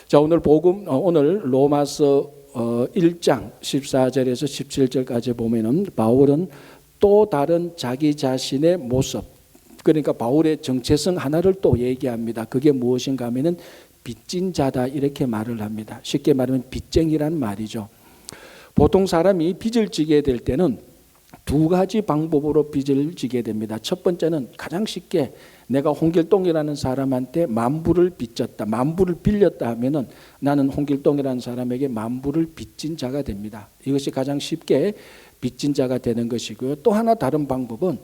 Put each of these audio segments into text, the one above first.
자, 오늘 오늘 로마서 1장 14절에서 17절까지 보면은 바울은 또 다른 자기 자신의 모습, 그러니까 바울의 정체성 하나를 또 얘기합니다. 그게 무엇인가 하면은 빚진 자다, 이렇게 말을 합니다. 쉽게 말하면 빚쟁이란 말이죠. 보통 사람이 빚을 지게 될 때는 두 가지 방법으로 빚을 지게 됩니다. 첫 번째는 가장 쉽게 내가 홍길동이라는 사람한테 만불을 빚졌다, 만불을 빌렸다 하면은 나는 홍길동이라는 사람에게 만불을 빚진 자가 됩니다. 이것이 가장 쉽게 빚진 자가 되는 것이고요. 또 하나 다른 방법은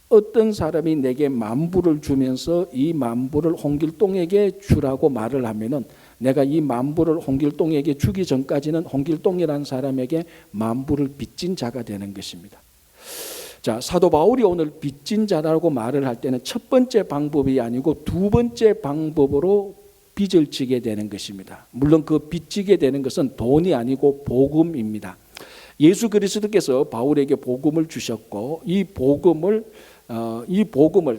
어떤 사람이 내게 만불을 주면서 이 만불을 홍길동에게 주라고 말을 하면은 내가 이 만불을 홍길동에게 주기 전까지는 홍길동이라는 사람에게 만불을 빚진 자가 되는 것입니다. 자, 사도 바울이 오늘 빚진 자라고 말을 할 때는 첫 번째 방법이 아니고 두 번째 방법으로 빚을 지게 되는 것입니다. 물론 그 빚지게 되는 것은 돈이 아니고 복음입니다. 예수 그리스도께서 바울에게 복음을 주셨고 이 복음을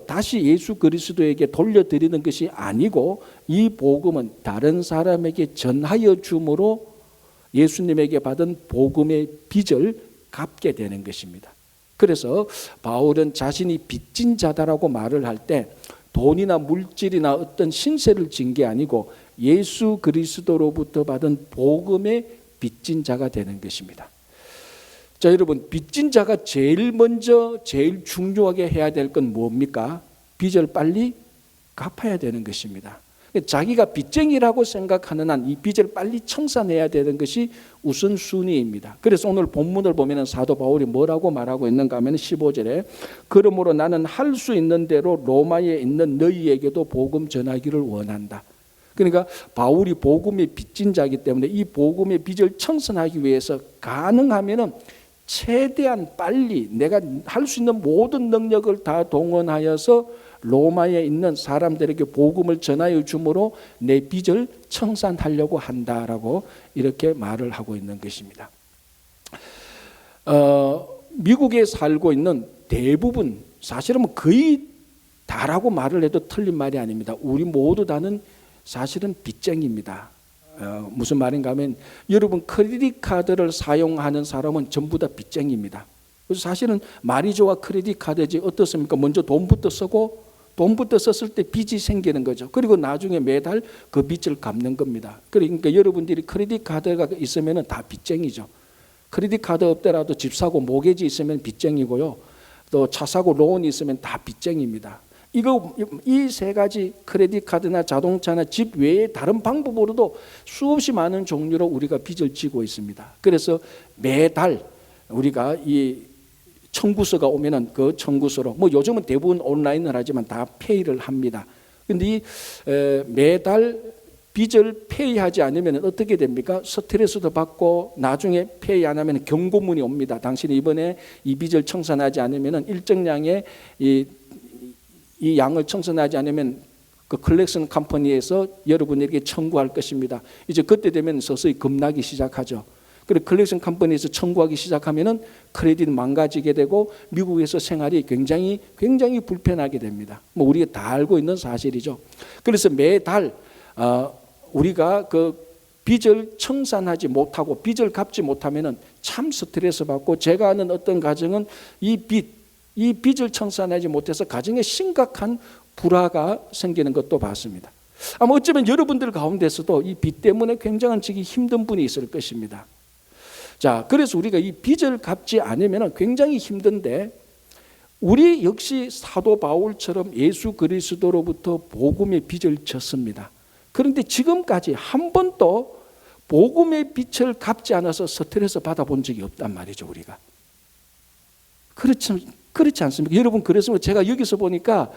다시 예수 그리스도에게 돌려드리는 것이 아니고 이 복음은 다른 사람에게 전하여 줌으로 예수님에게 받은 복음의 빚을 갚게 되는 것입니다. 그래서 바울은 자신이 빚진 자다라고 말을 할 때 돈이나 물질이나 어떤 신세를 진 게 아니고 예수 그리스도로부터 받은 복음의 빚진 자가 되는 것입니다. 자, 여러분, 빚진 자가 제일 중요하게 해야 될 건 뭡니까? 빚을 빨리 갚아야 되는 것입니다. 자기가 빚쟁이라고 생각하는 한 이 빚을 빨리 청산해야 되는 것이 우선순위입니다. 그래서 오늘 본문을 보면 사도 바울이 뭐라고 말하고 있는가 하면 15절에 그러므로 나는 할 수 있는 대로 로마에 있는 너희에게도 복음 전하기를 원한다. 그러니까 바울이 복음의 빚진 자이기 때문에 이 복음의 빚을 청산하기 위해서 가능하면은 최대한 빨리 내가 할 수 있는 모든 능력을 다 동원하여서 로마에 있는 사람들에게 복음을 전하여 주므로 내 빚을 청산하려고 한다라고 이렇게 말을 하고 있는 것입니다. 미국에 살고 있는 대부분, 사실은 거의 다라고 말을 해도 틀린 말이 아닙니다. 우리 모두 다는 사실은 빚쟁이입니다. 무슨 말인가 하면 여러분 크레딧 카드를 사용하는 사람은 전부 다 빚쟁이입니다. 그래서 사실은 말이 좋아 크레딧 카드지 어떻습니까? 먼저 돈부터 쓰고 돈부터 썼을 때 빚이 생기는 거죠. 그리고 나중에 매달 그 빚을 갚는 겁니다. 그러니까 여러분들이 크레딧 카드가 있으면 다 빚쟁이죠. 크레딧 카드 없더라도 집 사고 모기지 있으면 빚쟁이고요. 또 차 사고 론이 있으면 다 빚쟁이입니다. 이 세 가지 크레딧 카드나 자동차나 집 외에 다른 방법으로도 수없이 많은 종류로 우리가 빚을 지고 있습니다. 그래서 매달 우리가 이 청구서가 오면은 그 청구서로 요즘은 대부분 온라인을 하지만 다 페이를 합니다. 그런데 매달 빚을 페이하지 않으면 어떻게 됩니까? 스트레스도 받고 나중에 페이 안 하면 경고문이 옵니다. 당신이 이번에 이 빚을 청산하지 않으면 일정량의 이 양을 청산하지 않으면 그 컬렉션 컴퍼니에서 여러분에게 청구할 것입니다. 이제 그때 되면 서서히 겁나기 시작하죠. 그리고 컬렉션 컴퍼니에서 청구하기 시작하면은 크레딧 망가지게 되고 미국에서 생활이 굉장히 불편하게 됩니다. 우리가 다 알고 있는 사실이죠. 그래서 매달 우리가 그 빚을 청산하지 못하고 빚을 갚지 못하면은 참 스트레스 받고, 제가 아는 어떤 가정은 이 빚을 청산하지 못해서 가정에 심각한 불화가 생기는 것도 봤습니다. 아마 어쩌면 여러분들 가운데서도 이 빚 때문에 굉장히 지기 힘든 분이 있을 것입니다. 자, 그래서 우리가 이 빚을 갚지 않으면 굉장히 힘든데, 우리 역시 사도 바울처럼 예수 그리스도로부터 복음의 빚을 졌습니다. 그런데 지금까지 한 번도 복음의 빚을 갚지 않아서 스트레스 받아본 적이 없단 말이죠, 우리가. 그렇지 않습니까? 여러분, 그래서 제가 여기서 보니까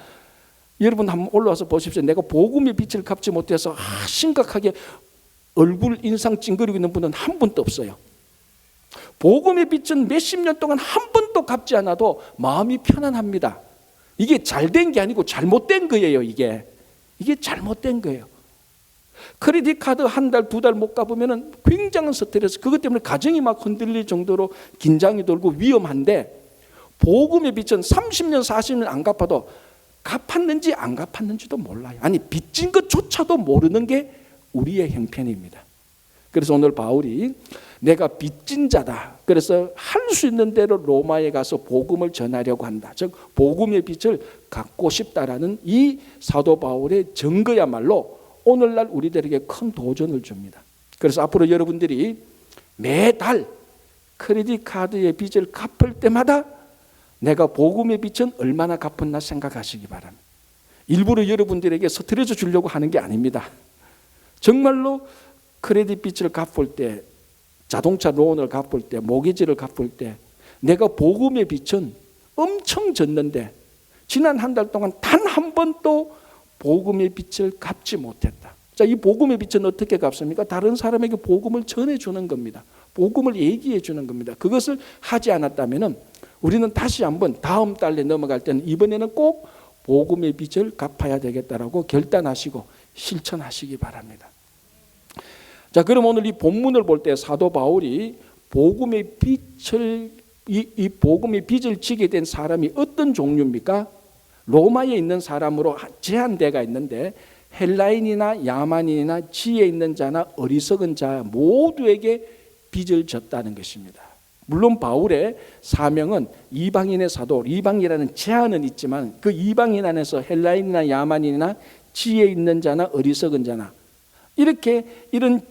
여러분 한번 올라와서 보십시오. 내가 복음의 빚을 갚지 못해서 심각하게 얼굴 인상 찡그리고 있는 분은 한 분도 없어요. 복음의 빚은 몇십 년 동안 한 번도 갚지 않아도 마음이 편안합니다. 이게 잘된 게 아니고 잘못된 거예요. 이게 잘못된 거예요. 크레딧 카드 한 달, 두 달 못 갚으면 굉장한 스트레스, 그것 때문에 가정이 막 흔들릴 정도로 긴장이 돌고 위험한데, 복음의 빚은 30년, 40년 안 갚아도 갚았는지 안 갚았는지도 몰라요. 아니, 빚진 것조차도 모르는 게 우리의 형편입니다. 그래서 오늘 바울이 내가 빚진 자다. 그래서 할 수 있는 대로 로마에 가서 복음을 전하려고 한다. 즉 복음의 빛을 갖고 싶다라는 이 사도 바울의 증거야말로 오늘날 우리들에게 큰 도전을 줍니다. 그래서 앞으로 여러분들이 매달 크레딧 카드의 빚을 갚을 때마다 내가 복음의 빚은 얼마나 갚았나 생각하시기 바랍니다. 일부러 여러분들에게 스트레스 주려고 하는 게 아닙니다. 정말로 크레딧 빚을 갚을 때, 자동차 론을 갚을 때, 모기지를 갚을 때 내가 복음의 빚은 엄청 졌는데 지난 한 달 동안 단 한 번도 복음의 빚을 갚지 못했다. 자, 이 복음의 빚은 어떻게 갚습니까? 다른 사람에게 복음을 전해주는 겁니다. 복음을 얘기해 주는 겁니다. 그것을 하지 않았다면 우리는 다시 한번 다음 달에 넘어갈 때는 이번에는 꼭 복음의 빚을 갚아야 되겠다라고 결단하시고 실천하시기 바랍니다. 자, 그럼 오늘 이 본문을 볼 때 사도 바울이 복음의 빚을 이 복음의 빚을 지게 된 사람이 어떤 종류입니까? 로마에 있는 사람으로 제한되가 있는데 헬라인이나 야만인이나 지혜 있는 자나 어리석은 자 모두에게 빚을 졌다는 것입니다. 물론 바울의 사명은 이방인의 사도, 이방이라는 제한은 있지만 그 이방인 안에서 헬라인이나 야만인이나 지혜 있는 자나 어리석은 자나 이렇게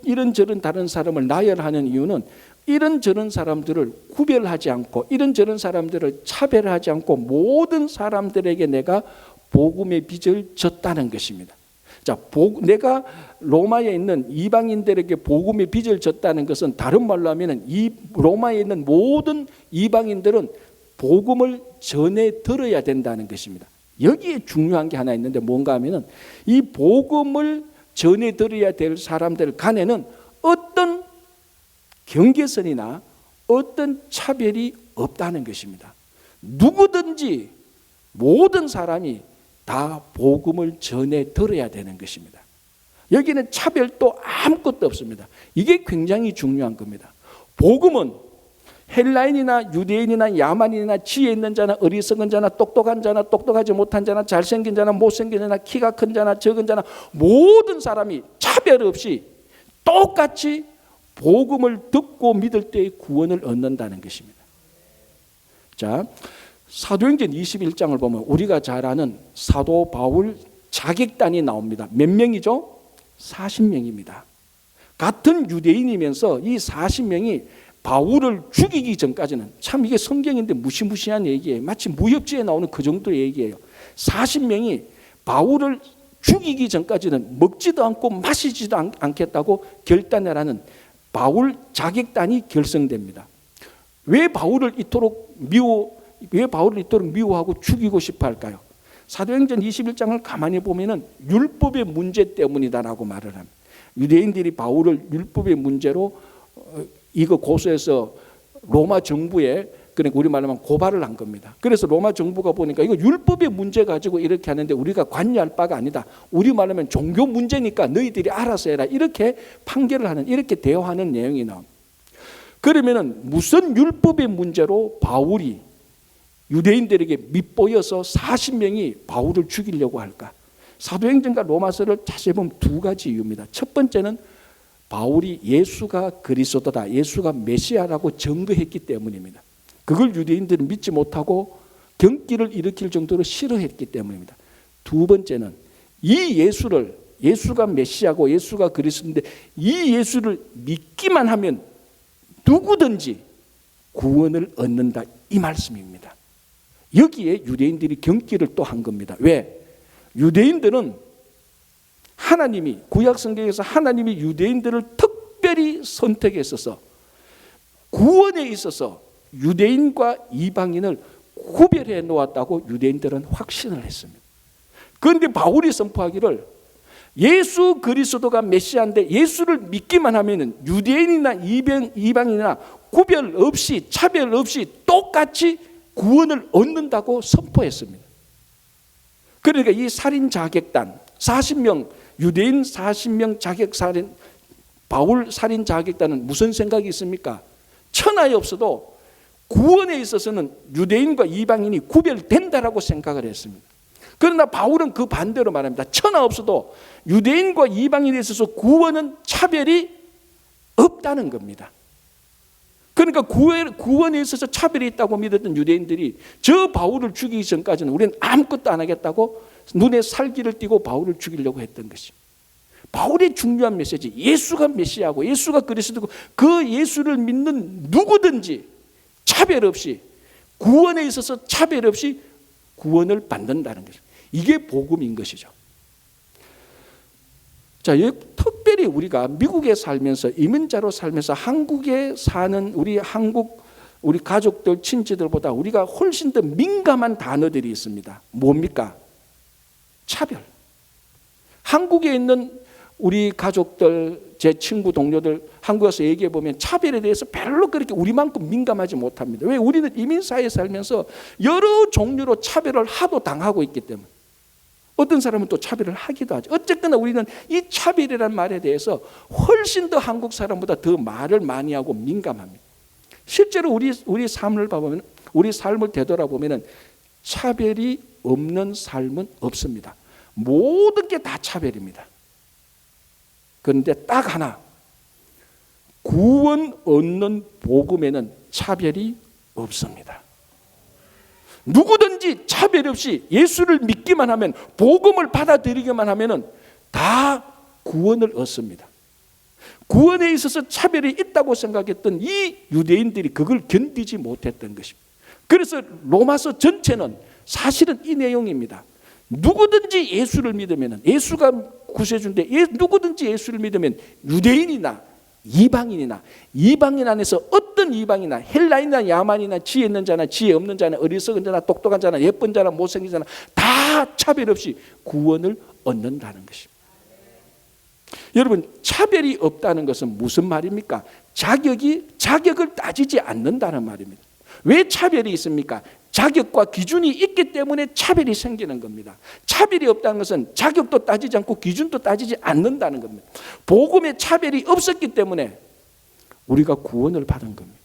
이런저런 다른 사람을 나열하는 이유는 이런저런 사람들을 구별하지 않고 이런저런 사람들을 차별하지 않고 모든 사람들에게 내가 복음의 빚을 졌다는 것입니다. 자, 내가 로마에 있는 이방인들에게 복음의 빚을 졌다는 것은 다른 말로 하면 이 로마에 있는 모든 이방인들은 복음을 전해 들어야 된다는 것입니다. 여기에 중요한 게 하나 있는데 뭔가 하면은 이 복음을 전해 들어야 될 사람들 간에는 어떤 경계선이나 어떤 차별이 없다는 것입니다. 누구든지 모든 사람이 다 복음을 전해 들어야 되는 것입니다. 여기는 차별도 아무것도 없습니다. 이게 굉장히 중요한 겁니다. 복음은 헬라인이나 유대인이나 야만인이나 지혜 있는 자나 어리석은 자나 똑똑한 자나 똑똑하지 못한 자나 잘생긴 자나 못생긴 자나 키가 큰 자나 적은 자나 모든 사람이 차별 없이 똑같이 복음을 듣고 믿을 때의 구원을 얻는다는 것입니다. 자, 사도행전 21장을 보면 우리가 잘 아는 사도 바울 자객단이 나옵니다. 몇 명이죠? 40명입니다. 같은 유대인이면서 이 40명이 바울을 죽이기 전까지는 참 이게 성경인데 무시무시한 얘기예요. 마치 무협지에 나오는 그 정도의 얘기예요. 40명이 바울을 죽이기 전까지는 먹지도 않고 마시지도 않겠다고 결단을 하는 바울 자객단이 결성됩니다. 왜 바울을 이토록 미워하고 죽이고 싶어 할까요? 사도행전 21장을 가만히 보면은 율법의 문제 때문이다라고 말을 합니다. 유대인들이 바울을 율법의 문제로 이거 고소해서 로마 정부에 그러니까 우리 말로 하면 고발을 한 겁니다. 그래서 로마 정부가 보니까 이거 율법의 문제 가지고 이렇게 하는데 우리가 관여할 바가 아니다. 우리 말로 하면 종교 문제니까 너희들이 알아서 해라. 이렇게 판결을 하는 이렇게 대화하는 내용이 나옵니다. 그러면은 무슨 율법의 문제로 바울이 유대인들에게 밑보여서 40명이 바울을 죽이려고 할까? 사도행전과 로마서를 자세히 보면 두 가지 이유입니다. 첫 번째는 바울이 예수가 그리스도다, 예수가 메시아라고 증거했기 때문입니다. 그걸 유대인들은 믿지 못하고 경기를 일으킬 정도로 싫어했기 때문입니다. 두 번째는 이 예수가 메시아고 예수가 그리스도인데 이 예수를 믿기만 하면 누구든지 구원을 얻는다, 이 말씀입니다. 여기에 유대인들이 경기를 또 한 겁니다. 왜? 유대인들은 하나님이 구약 성경에서 하나님이 유대인들을 특별히 선택했어서 구원에 있어서 유대인과 이방인을 구별해 놓았다고 유대인들은 확신을 했습니다. 그런데 바울이 선포하기를 예수 그리스도가 메시아인데 예수를 믿기만 하면 유대인이나 이방인이나 구별 없이 차별 없이 똑같이 구원을 얻는다고 선포했습니다. 그러니까 이 살인 자객단 40명 유대인 40명 자객살인 바울 살인 자객단은 무슨 생각이 있습니까? 천하에 없어도 구원에 있어서는 유대인과 이방인이 구별된다라고 생각을 했습니다. 그러나 바울은 그 반대로 말합니다. 천하 없어도 유대인과 이방인에 있어서 구원은 차별이 없다는 겁니다. 그러니까 구원에 있어서 차별이 있다고 믿었던 유대인들이 저 바울을 죽이기 전까지는 우리는 아무것도 안 하겠다고 눈에 살기를 띠고 바울을 죽이려고 했던 것이. 바울의 중요한 메시지, 예수가 메시아고 예수가 그리스도고 그 예수를 믿는 누구든지 차별 없이, 구원에 있어서 차별 없이 구원을 받는다는 것이죠. 이게 복음인 것이죠. 자, 특별히 우리가 미국에 살면서 이민자로 살면서 한국에 사는 우리 가족들, 친지들보다 우리가 훨씬 더 민감한 단어들이 있습니다. 뭡니까? 차별. 한국에 있는 우리 가족들, 제 친구, 동료들 한국에서 얘기해 보면 차별에 대해서 별로 그렇게 우리만큼 민감하지 못합니다. 왜? 우리는 이민사회에 살면서 여러 종류로 차별을 하도 당하고 있기 때문에. 어떤 사람은 또 차별을 하기도 하죠. 어쨌거나 우리는 이 차별이라는 말에 대해서 훨씬 더 한국 사람보다 더 말을 많이 하고 민감합니다. 실제로 우리 삶을 봐보면, 우리 삶을 되돌아보면 차별이 없는 삶은 없습니다. 모든 게 다 차별입니다. 그런데 딱 하나, 구원 얻는 복음에는 차별이 없습니다. 누구든지 차별 없이 예수를 믿기만 하면, 복음을 받아들이기만 하면 다 구원을 얻습니다. 구원에 있어서 차별이 있다고 생각했던 이 유대인들이 그걸 견디지 못했던 것입니다. 그래서 로마서 전체는 사실은 이 내용입니다. 누구든지 예수를 믿으면, 예수가 구세주인데 누구든지 예수를 믿으면 유대인이나 이방인이나, 이방인 안에서 어떤 이방이나, 헬라인이나 야만이나, 지혜 있는 자나 지혜 없는 자나, 어리석은 자나 똑똑한 자나, 예쁜 자나 못생긴 자나 다 차별 없이 구원을 얻는다는 것입니다. 여러분, 차별이 없다는 것은 무슨 말입니까? 자격을 따지지 않는다는 말입니다. 왜 차별이 있습니까? 자격과 기준이 있기 때문에 차별이 생기는 겁니다. 차별이 없다는 것은 자격도 따지지 않고 기준도 따지지 않는다는 겁니다. 복음에 차별이 없었기 때문에 우리가 구원을 받은 겁니다.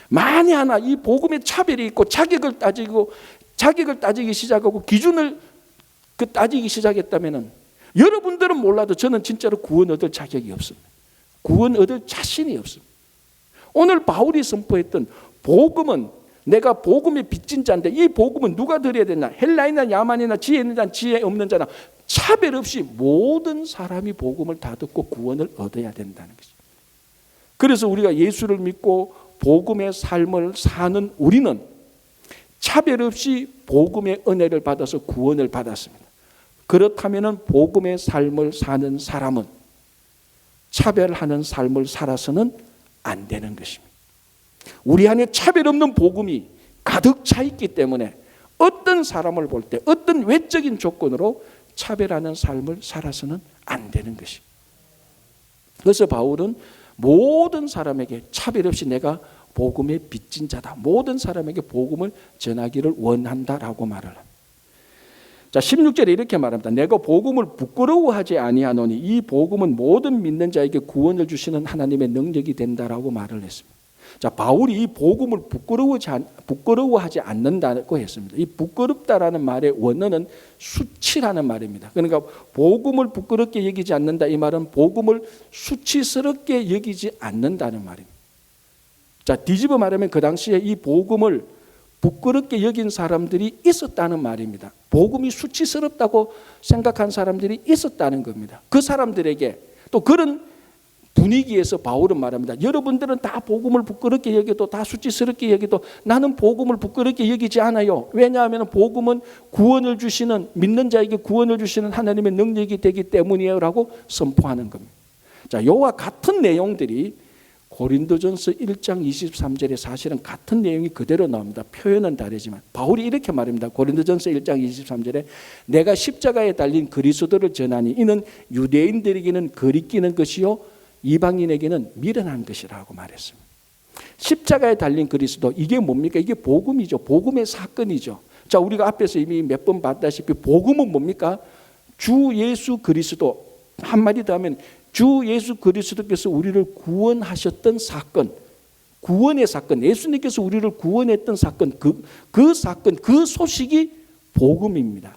만에 하나 이 복음에 차별이 있고 자격을 따지기 시작하고 기준을 따지기 시작했다면 여러분들은 몰라도 저는 진짜로 구원 얻을 자격이 없습니다. 구원 얻을 자신이 없습니다. 오늘 바울이 선포했던 복음은, 내가 복음의 빚진 자인데 이 복음은 누가 드려야 되나? 헬라인이나 야만이나 지혜 있는 자나 지혜 없는 자나 차별 없이 모든 사람이 복음을 다 듣고 구원을 얻어야 된다는 것이죠. 그래서 우리가 예수를 믿고 복음의 삶을 사는 우리는 차별 없이 복음의 은혜를 받아서 구원을 받았습니다. 그렇다면 복음의 삶을 사는 사람은 차별하는 삶을 살아서는 안 되는 것입니다. 우리 안에 차별 없는 복음이 가득 차 있기 때문에 어떤 사람을 볼 때 어떤 외적인 조건으로 차별하는 삶을 살아서는 안 되는 것입니다. 그래서 바울은 모든 사람에게 차별 없이 내가 복음의 빚진 자다, 모든 사람에게 복음을 전하기를 원한다라고 말을 합니다. 자, 16절에 이렇게 말합니다. 내가 복음을 부끄러워하지 아니하노니 이 복음은 모든 믿는 자에게 구원을 주시는 하나님의 능력이 된다라고 말을 했습니다. 자, 바울이 이 복음을 부끄러워하지 않는다고 했습니다. 이 부끄럽다라는 말의 원어는 수치라는 말입니다. 그러니까 복음을 부끄럽게 여기지 않는다, 이 말은 복음을 수치스럽게 여기지 않는다는 말입니다. 자, 뒤집어 말하면 그 당시에 이 복음을 부끄럽게 여긴 사람들이 있었다는 말입니다. 복음이 수치스럽다고 생각한 사람들이 있었다는 겁니다. 그 사람들에게 또 그런 분위기에서 바울은 말합니다. 여러분들은 다 복음을 부끄럽게 여겨도, 다 수치스럽게 여겨도 나는 복음을 부끄럽게 여기지 않아요. 왜냐하면 복음은 구원을 주시는, 믿는 자에게 구원을 주시는 하나님의 능력이 되기 때문이에요 라고 선포하는 겁니다. 자, 이와 같은 내용들이 고린도전서 1장 23절에 사실은 같은 내용이 그대로 나옵니다. 표현은 다르지만 바울이 이렇게 말합니다. 고린도전서 1장 23절에 내가 십자가에 달린 그리스도를 전하니 이는 유대인들에게는 거리끼는 것이요 이방인에게는 미련한 것이라고 말했습니다. 십자가에 달린 그리스도, 이게 뭡니까? 이게 복음이죠. 복음의 사건이죠. 자, 우리가 앞에서 이미 몇 번 봤다시피 복음은 뭡니까? 주 예수 그리스도, 한마디 더 하면 주 예수 그리스도께서 우리를 구원하셨던 사건, 구원의 사건, 예수님께서 우리를 구원했던 사건, 그 사건, 그 소식이 복음입니다.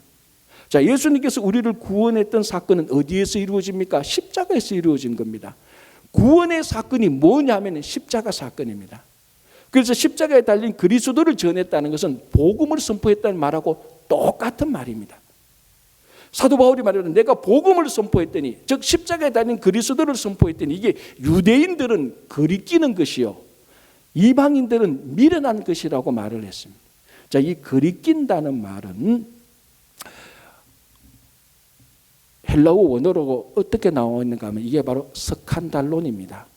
자, 예수님께서 우리를 구원했던 사건은 어디에서 이루어집니까? 십자가에서 이루어진 겁니다. 구원의 사건이 뭐냐면 십자가 사건입니다. 그래서 십자가에 달린 그리스도를 전했다는 것은 복음을 선포했다는 말하고 똑같은 말입니다. 사도 바울이 말하는 내가 복음을 선포했더니, 즉 십자가에 달린 그리스도를 선포했더니, 이게 유대인들은 거리끼는 것이요 이방인들은 미련한 것이라고 말을 했습니다. 자, 이 거리낀다는 말은 헬라어 원어로 어떻게 나와 있는가 하면 이게 바로 스칸달론입니다.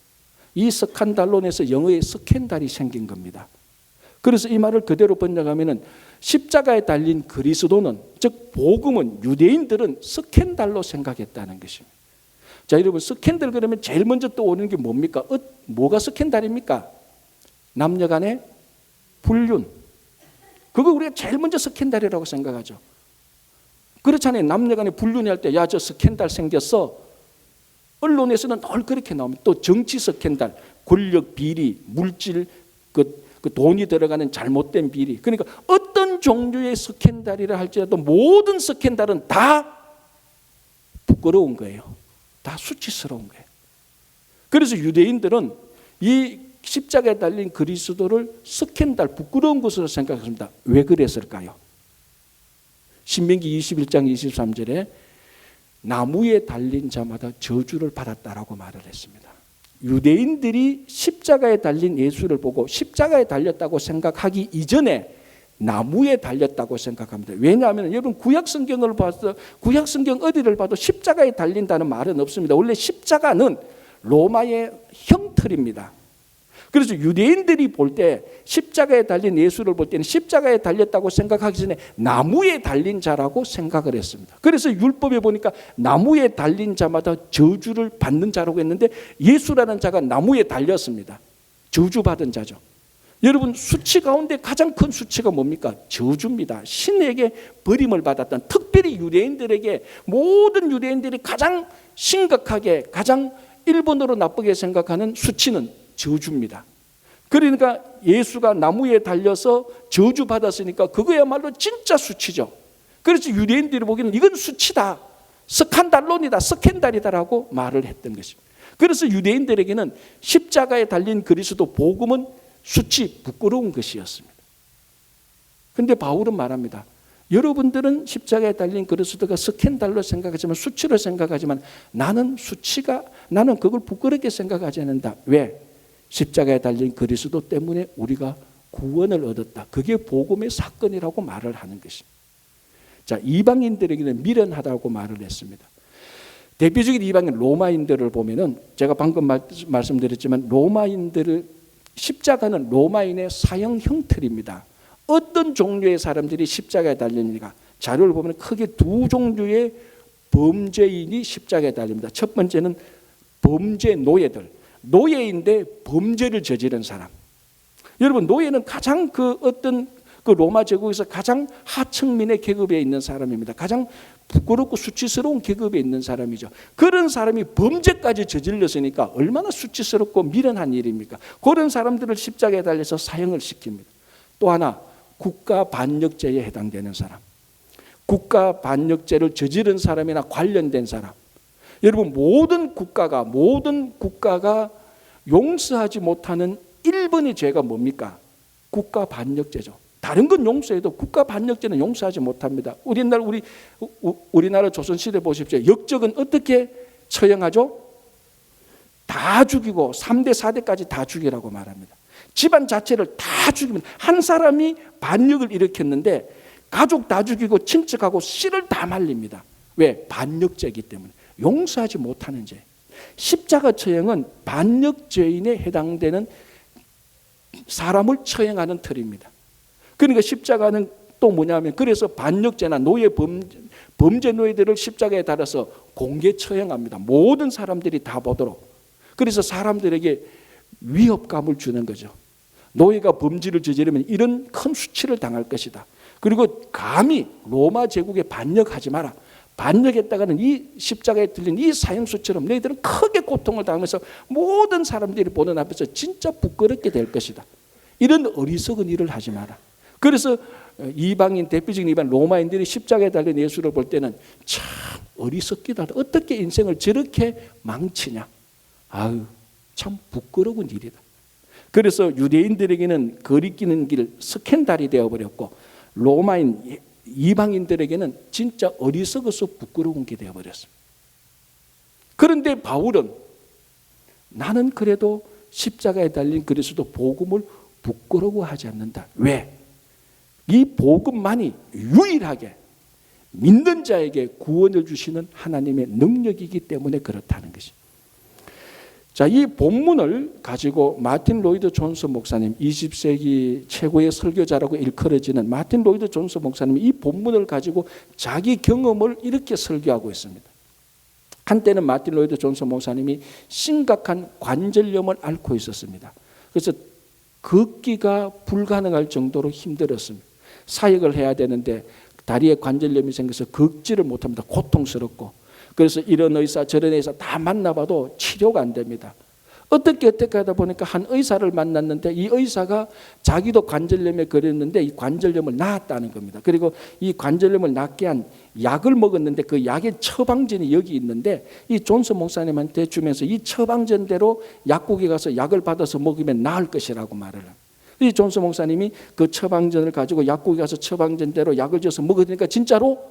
이 스칸달론에서 영어의 스캔달이 생긴 겁니다. 그래서 이 말을 그대로 번역하면은 십자가에 달린 그리스도는, 즉 복음은 유대인들은 스캔달로 생각했다는 것입니다. 자, 여러분, 스캔들 그러면 제일 먼저 떠오르는 게 뭡니까? 뭐가 스캔달입니까? 남녀간의 불륜. 그거 우리가 제일 먼저 스캔달이라고 생각하죠. 그렇잖아요. 남녀간의 불륜이 할 때 야, 저 스캔달 생겼어. 언론에서는 늘 그렇게 나옵니다. 또 정치 스캔달, 권력 비리, 물질, 그 돈이 들어가는 잘못된 비리. 그러니까 어떤 종류의 스캔달이라 할지라도 모든 스캔달은 다 부끄러운 거예요. 다 수치스러운 거예요. 그래서 유대인들은 이 십자가에 달린 그리스도를 스캔달, 부끄러운 것으로 생각했습니다. 왜 그랬을까요? 신명기 21장 23절에 나무에 달린 자마다 저주를 받았다라고 말을 했습니다. 유대인들이 십자가에 달린 예수를 보고 십자가에 달렸다고 생각하기 이전에 나무에 달렸다고 생각합니다. 왜냐하면 여러분 구약 성경을 봐서 구약 성경 어디를 봐도 십자가에 달린다는 말은 없습니다. 원래 십자가는 로마의 형틀입니다. 그래서 유대인들이 볼 때 십자가에 달린 예수를 볼 때는 십자가에 달렸다고 생각하기 전에 나무에 달린 자라고 생각을 했습니다. 그래서 율법에 보니까 나무에 달린 자마다 저주를 받는 자라고 했는데 예수라는 자가 나무에 달렸습니다. 저주받은 자죠. 여러분, 수치 가운데 가장 큰 수치가 뭡니까? 저주입니다. 신에게 버림을 받았던, 특별히 유대인들에게, 모든 유대인들이 가장 심각하게, 가장 일본어로 나쁘게 생각하는 수치는 저주입니다. 그러니까 예수가 나무에 달려서 저주받았으니까 그거야말로 진짜 수치죠. 그래서 유대인들이 보기에는 이건 수치다, 스칸달론이다, 스캔달이다라고 말을 했던 것입니다. 그래서 유대인들에게는 십자가에 달린 그리스도 복음은 수치, 부끄러운 것이었습니다. 그런데 바울은 말합니다. 여러분들은 십자가에 달린 그리스도가 스캔달로 생각하지만, 수치로 생각하지만 나는 그걸 부끄럽게 생각하지 않는다. 왜? 십자가에 달린 그리스도 때문에 우리가 구원을 얻었다. 그게 복음의 사건이라고 말을 하는 것입니다. 자, 이방인들에게는 미련하다고 말을 했습니다. 대표적인 이방인 로마인들을 보면은 제가 방금 말씀드렸지만 십자가는 로마인의 사형 형틀입니다. 어떤 종류의 사람들이 십자가에 달리니까 자료를 보면 크게 두 종류의 범죄인이 십자가에 달립니다. 첫 번째는 범죄 노예들. 노예인데 범죄를 저지른 사람. 여러분, 노예는 가장 그 로마 제국에서 가장 하층민의 계급에 있는 사람입니다. 가장 부끄럽고 수치스러운 계급에 있는 사람이죠. 그런 사람이 범죄까지 저질렀으니까 얼마나 수치스럽고 미련한 일입니까? 그런 사람들을 십자가에 달려서 사형을 시킵니다. 또 하나, 국가 반역죄에 해당되는 사람. 국가 반역죄를 저지른 사람이나 관련된 사람. 여러분, 모든 국가가 용서하지 못하는 1번의 죄가 뭡니까? 국가 반역죄죠. 다른 건 용서해도 국가 반역죄는 용서하지 못합니다. 우리나라 조선시대 보십시오. 역적은 어떻게 처형하죠? 다 죽이고 3대 4대까지 다 죽이라고 말합니다. 집안 자체를 다 죽이면, 한 사람이 반역을 일으켰는데 가족 다 죽이고 친척하고 씨를 다 말립니다. 왜? 반역죄이기 때문에. 용서하지 못하는 죄. 십자가 처형은 반역죄인에 해당되는 사람을 처형하는 틀입니다. 그러니까 십자가는 또 뭐냐면, 그래서 반역죄나 범죄 노예들을 십자가에 달아서 공개 처형합니다. 모든 사람들이 다 보도록. 그래서 사람들에게 위협감을 주는 거죠. 노예가 범죄를 저지르면 이런 큰 수치를 당할 것이다. 그리고 감히 로마 제국에 반역하지 마라. 반역했다가는 이 십자가에 들린 이 사형수처럼 너희들은 크게 고통을 당하면서 모든 사람들이 보는 앞에서 진짜 부끄럽게 될 것이다. 이런 어리석은 일을 하지 마라. 그래서 이방인, 대표적인 이방인 로마인들이 십자가에 달린 예수를 볼 때는 참 어리석기도 하다. 어떻게 인생을 저렇게 망치냐. 아유, 참 부끄러운 일이다. 그래서 유대인들에게는 거리끼는 길 스캔달이 되어버렸고, 로마인 이방인들에게는 진짜 어리석어서 부끄러운 게 되어버렸습니다. 그런데 바울은 나는 그래도 십자가에 달린 그리스도 복음을 부끄러워하지 않는다. 왜? 이 복음만이 유일하게 믿는 자에게 구원을 주시는 하나님의 능력이기 때문에 그렇다는 것입니다. 자, 이 본문을 가지고 마틴 로이드 존스 목사님, 20세기 최고의 설교자라고 일컬어지는 마틴 로이드 존스 목사님이 이 본문을 가지고 자기 경험을 이렇게 설교하고 있습니다. 한때는 마틴 로이드 존스 목사님이 심각한 관절염을 앓고 있었습니다. 그래서 걷기가 불가능할 정도로 힘들었습니다. 사역을 해야 되는데 다리에 관절염이 생겨서 걷지를 못합니다. 고통스럽고. 그래서 이런 의사 저런 의사 다 만나봐도 치료가 안 됩니다. 어떻게 하다 보니까 한 의사를 만났는데 이 의사가 자기도 관절염에 걸렸는데 이 관절염을 낳았다는 겁니다. 그리고 이 관절염을 낫게 한 약을 먹었는데 그 약의 처방전이 여기 있는데 이 존스 목사님한테 주면서 이 처방전대로 약국에 가서 약을 받아서 먹으면 나을 것이라고 말을 합니다. 이 존스 목사님이 그 처방전을 가지고 약국에 가서 처방전대로 약을 줘서 먹으니까 진짜로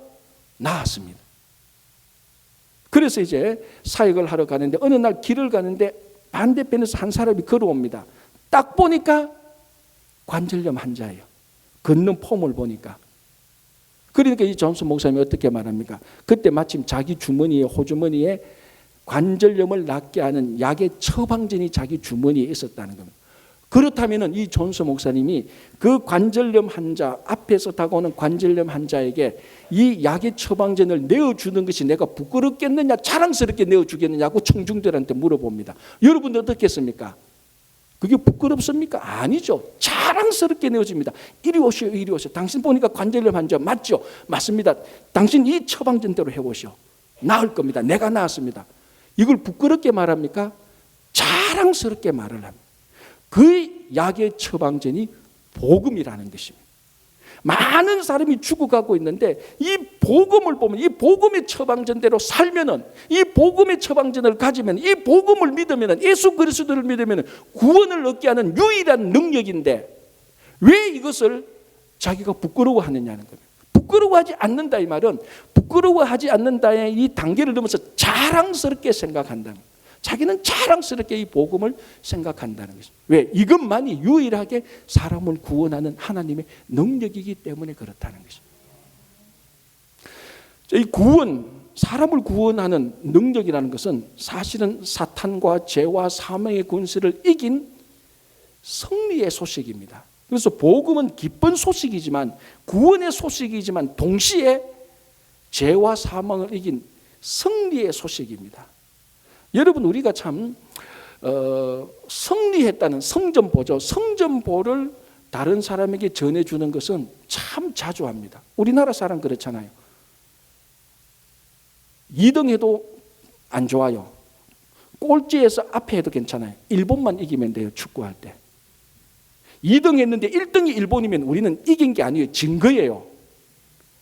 나았습니다. 그래서 이제 사역을 하러 가는데 어느 날 길을 가는데 반대편에서 한 사람이 걸어옵니다. 딱 보니까 관절염 환자예요. 걷는 폼을 보니까. 그러니까 이 존스 목사님이 어떻게 말합니까? 그때 마침 자기 주머니에 호주머니에 관절염을 낫게 하는 약의 처방전이 자기 주머니에 있었다는 겁니다. 그렇다면 이 존스 목사님이 그 관절염 환자, 앞에서 다가오는 관절염 환자에게 이 약의 처방전을 내어주는 것이 내가 부끄럽겠느냐, 자랑스럽게 내어주겠느냐고 청중들한테 물어봅니다. 여러분들 어떻겠습니까? 그게 부끄럽습니까? 아니죠. 자랑스럽게 내어줍니다. 이리 오시오, 이리 오시오. 당신 보니까 관절염 환자 맞죠? 맞습니다. 당신 이 처방전대로 해보시오. 나을 겁니다. 내가 나았습니다. 이걸 부끄럽게 말합니까? 자랑스럽게 말을 합니다. 그 약의 처방전이 복음이라는 것입니다. 많은 사람이 죽어가고 있는데 이 복음을 보면, 이 복음의 처방전대로 살면은, 이 복음의 처방전을 가지면, 이 복음을 믿으면은, 예수 그리스도를 믿으면은 구원을 얻게 하는 유일한 능력인데 왜 이것을 자기가 부끄러워하느냐는 겁니다. 부끄러워하지 않는다 이 말은 부끄러워하지 않는다의 이 단계를 넘어서 자랑스럽게 생각한다는 거예요. 자기는 자랑스럽게 이 복음을 생각한다는 것입니다. 왜? 이것만이 유일하게 사람을 구원하는 하나님의 능력이기 때문에 그렇다는 것입니다. 이 구원, 사람을 구원하는 능력이라는 것은 사실은 사탄과 죄와 사망의 권세를 이긴 승리의 소식입니다. 그래서 복음은 기쁜 소식이지만, 구원의 소식이지만 동시에 죄와 사망을 이긴 승리의 소식입니다. 여러분, 우리가 참 승리했다는 성전보죠. 성전보를 다른 사람에게 전해주는 것은 참 자주 합니다. 우리나라 사람 그렇잖아요. 2등 해도 안 좋아요. 꼴찌에서 앞에 해도 괜찮아요. 일본만 이기면 돼요, 축구할 때. 2등 했는데 1등이 일본이면 우리는 이긴 게 아니에요, 진 거예요.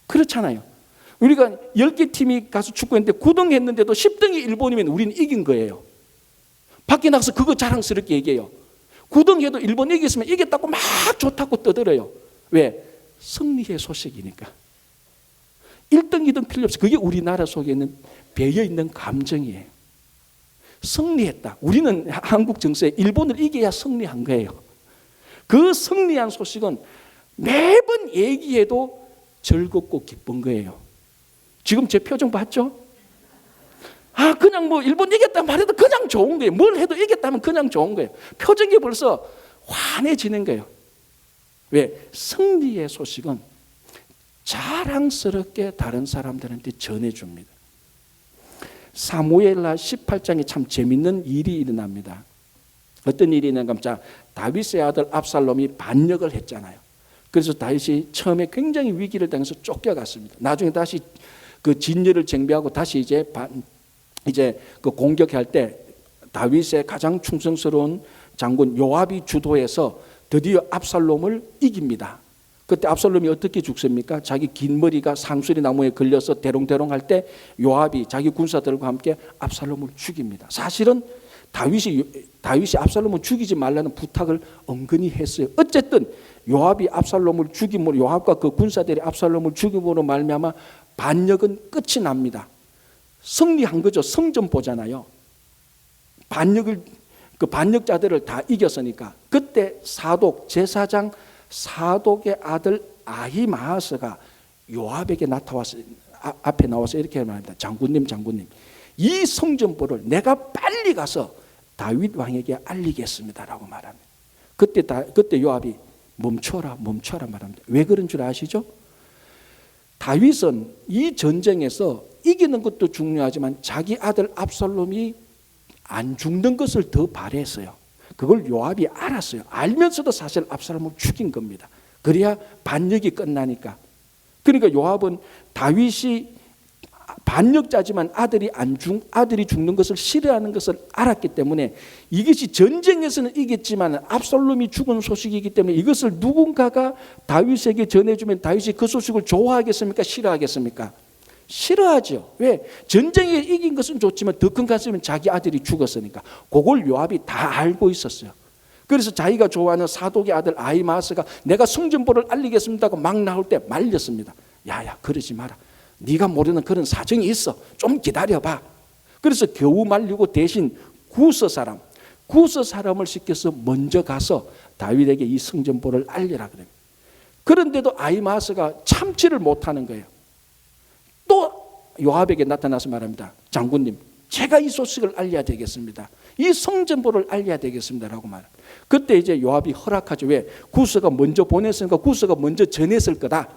그렇잖아요. 우리가 10개 팀이 가서 축구했는데 9등 했는데도 10등이 일본이면 우리는 이긴 거예요. 밖에 나가서 그거 자랑스럽게 얘기해요. 9등 해도 일본 이겼으면 이겼다고 막 좋다고 떠들어요. 왜? 승리의 소식이니까. 1등, 2등 필요 없어. 그게 우리나라 속에 있는 배어있는 감정이에요. 승리했다. 우리는 한국 정서에 일본을 이겨야 승리한 거예요. 그 승리한 소식은 매번 얘기해도 즐겁고 기쁜 거예요. 지금 제 표정 봤죠? 그냥 뭐 일본 이겼다 말해도 그냥 좋은 거예요. 뭘 해도 이겼다면 그냥 좋은 거예요. 표정이 벌써 환해지는 거예요. 왜? 승리의 소식은 자랑스럽게 다른 사람들한테 전해줍니다. 사무엘하 18장에 참 재밌는 일이 일어납니다. 어떤 일이 있는가 하면, 다윗의 아들 압살롬이 반역을 했잖아요. 그래서 다윗이 처음에 굉장히 위기를 당해서 쫓겨갔습니다. 나중에 다시 그 진열을 쟁취하고 다시 이제 그 공격할 때 다윗의 가장 충성스러운 장군 요압이 주도해서 드디어 압살롬을 이깁니다. 그때 압살롬이 어떻게 죽습니까? 자기 긴 머리가 상수리 나무에 걸려서 대롱대롱 할 때 요압이 자기 군사들과 함께 압살롬을 죽입니다. 사실은 다윗이 압살롬을 죽이지 말라는 부탁을 은근히 했어요. 어쨌든 요압이 압살롬을 죽임으로, 요압과 그 군사들이 압살롬을 죽임으로 말미암아 반역은 끝이 납니다. 승리한 거죠. 성전 보잖아요. 그 반역자들을 다 이겼으니까. 그때 사독 제사장 사독의 아들 아히마아스가 요압에게 나타와서 앞에 나와서 이렇게 말합니다. 장군님, 이 성전보를 내가 빨리 가서 다윗 왕에게 알리겠습니다라고 말합니다. 그때 요압이 멈춰라 말합니다. 왜 그런 줄 아시죠? 다윗은 이 전쟁에서 이기는 것도 중요하지만 자기 아들 압살롬이 안 죽는 것을 더 바랬어요. 그걸 요압이 알았어요. 알면서도 사실 압살롬을 죽인 겁니다. 그래야 반역이 끝나니까. 그러니까 요압은 다윗이 반역자지만 아들이 죽는 것을 싫어하는 것을 알았기 때문에 이것이 전쟁에서는 이겼지만 압살롬이 죽은 소식이기 때문에 이것을 누군가가 다윗에게 전해주면 다윗이 그 소식을 좋아하겠습니까? 싫어하겠습니까? 싫어하죠. 왜? 전쟁에 이긴 것은 좋지만 더 큰 가슴은 자기 아들이 죽었으니까. 그걸 요압이 다 알고 있었어요. 그래서 자기가 좋아하는 사독의 아들 아히마아스가 내가 성전보를 알리겠습니다 하고 막 나올 때 말렸습니다. 야야, 그러지 마라. 네가 모르는 그런 사정이 있어. 좀 기다려봐. 그래서 겨우 말리고 대신 구스 사람을 시켜서 먼저 가서 다윗에게 이 성전보를 알리라 그래요. 그런데도 아히마아스가 참지를 못하는 거예요. 또 요압에게 나타나서 말합니다. 장군님, 제가 이 소식을 알려야 되겠습니다. 이 성전보를 알려야 되겠습니다라고 말합니다. 그때 이제 요압이 허락하죠. 왜? 구스가 먼저 보냈으니까 구스가 먼저 전했을 거다.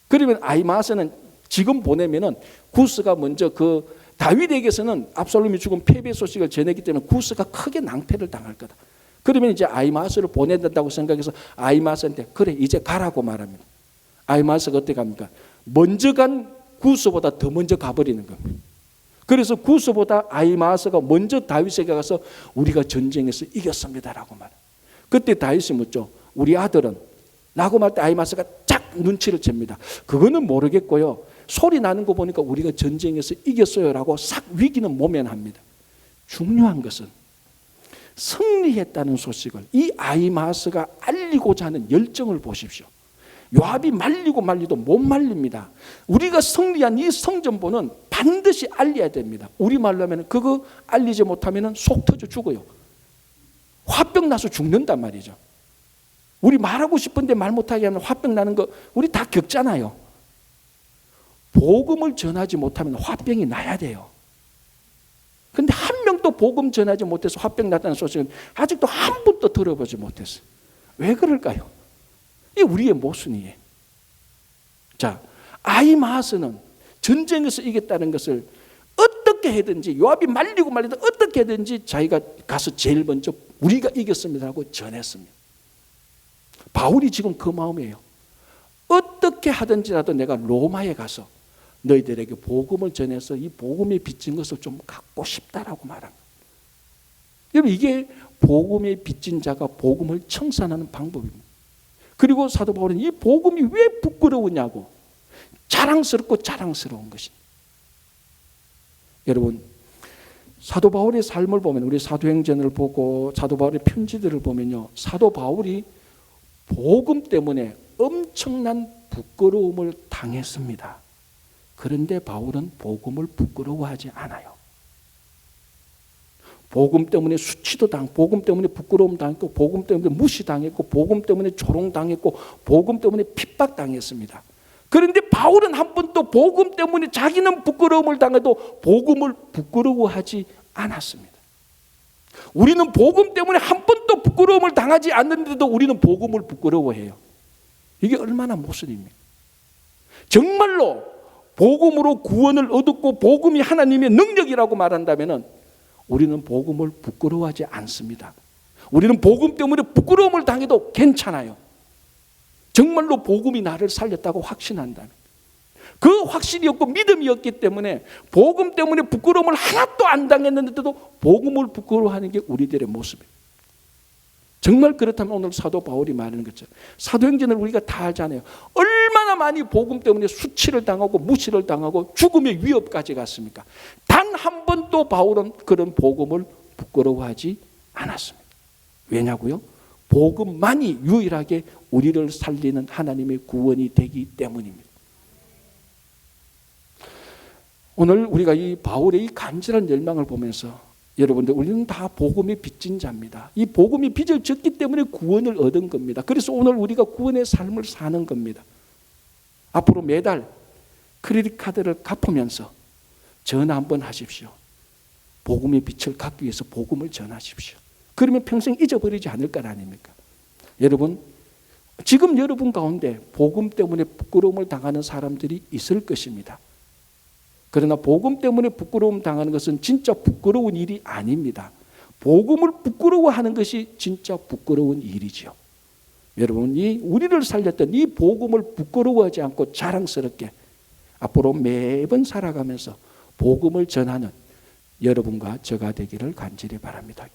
그러면 아히마아스는 지금 보내면은 구스가 먼저 그 다윗에게서는 압살롬이 죽은 패배 소식을 전했기 때문에 구스가 크게 낭패를 당할 거다. 그러면 이제 아히마아스를 보내야 된다고 생각해서 아히마아스한테 그래 이제 가라고 말합니다. 아히마아스가 어떻게 합니까? 먼저 간 구스보다 더 먼저 가버리는 겁니다. 그래서 구스보다 아히마아스가 먼저 다윗에게 가서 우리가 전쟁에서 이겼습니다라고 말해요. 그때 다윗이 묻죠. 우리 아들은? 라고 말 때 아히마아스가 쫙 눈치를 챕니다. 그거는 모르겠고요. 소리 나는 거 보니까 우리가 전쟁에서 이겼어요 라고 싹 위기는 모면합니다. 중요한 것은 승리했다는 소식을 이 아히마아스가 알리고자 하는 열정을 보십시오. 요압이 말리도 못 말립니다. 우리가 승리한 이 성전보는 반드시 알려야 됩니다. 우리말로 하면 그거 알리지 못하면 속 터져 죽어요. 화병 나서 죽는단 말이죠. 우리 말하고 싶은데 말 못하게 하면 화병 나는 거 우리 다 겪잖아요. 복음을 전하지 못하면 화병이 나야 돼요. 그런데 한 명도 복음 전하지 못해서 화병 났다는 소식은 아직도 한 번도 들어보지 못했어요. 왜 그럴까요? 이게 우리의 모순이에요. 자, 아히마아스는 전쟁에서 이겼다는 것을 어떻게 해든지 요압이 말리고 어떻게 해든지 자기가 가서 제일 먼저 우리가 이겼습니다 하고 전했습니다. 바울이 지금 그 마음이에요. 어떻게 하든지라도 내가 로마에 가서 너희들에게 복음을 전해서 이 복음이 빚진 것을 좀 갖고 싶다라고 말한 거예요. 여러분, 이게 복음의 빚진 자가 복음을 청산하는 방법입니다. 그리고 사도 바울은 이 복음이 왜 부끄러우냐고 자랑스러운 것입니다. 여러분, 사도 바울의 삶을 보면 우리 사도행전을 보고 사도 바울의 편지들을 보면요, 사도 바울이 복음 때문에 엄청난 부끄러움을 당했습니다. 그런데 바울은 복음을 부끄러워하지 않아요. 복음 때문에 수치도 당했고, 복음 때문에 부끄러움 당했고, 복음 때문에 무시당했고, 복음 때문에 조롱당했고, 복음 때문에 핍박당했습니다. 그런데 바울은 한 번도 복음 때문에 자기는 부끄러움을 당해도 복음을 부끄러워하지 않았습니다. 우리는 복음 때문에 한 번도 부끄러움을 당하지 않는데도 우리는 복음을 부끄러워해요. 이게 얼마나 모순입니까? 정말로 복음으로 구원을 얻었고 복음이 하나님의 능력이라고 말한다면 우리는 복음을 부끄러워하지 않습니다. 우리는 복음 때문에 부끄러움을 당해도 괜찮아요. 정말로 복음이 나를 살렸다고 확신한다면, 그 확신이 없고 믿음이 없기 때문에 복음 때문에 부끄러움을 하나도 안 당했는데도 복음을 부끄러워하는 게 우리들의 모습이에요. 정말 그렇다면 오늘 사도 바울이 말하는 것처럼 사도행전을 우리가 다 알잖아요. 얼마나 많이 복음 때문에 수치를 당하고 무시를 당하고 죽음의 위협까지 갔습니까? 단 한 번도 바울은 그런 복음을 부끄러워하지 않았습니다. 왜냐고요? 복음만이 유일하게 우리를 살리는 하나님의 구원이 되기 때문입니다. 오늘 우리가 이 바울의 이 간절한 열망을 보면서 여러분들 우리는 다 복음이 빚진 자입니다. 이 복음이 빚을 졌기 때문에 구원을 얻은 겁니다. 그래서 오늘 우리가 구원의 삶을 사는 겁니다. 앞으로 매달 크레딧 카드를 갚으면서 전화 한번 하십시오. 복음의 빛을 갖기 위해서 복음을 전하십시오. 그러면 평생 잊어버리지 않을 것 아닙니까? 여러분, 지금 여러분 가운데 복음 때문에 부끄러움을 당하는 사람들이 있을 것입니다. 그러나 복음 때문에 부끄러움 당하는 것은 진짜 부끄러운 일이 아닙니다. 복음을 부끄러워하는 것이 진짜 부끄러운 일이죠. 여러분이 우리를 살렸던 이 복음을 부끄러워하지 않고 자랑스럽게 앞으로 매번 살아가면서 복음을 전하는 여러분과 저가 되기를 간절히 바랍니다.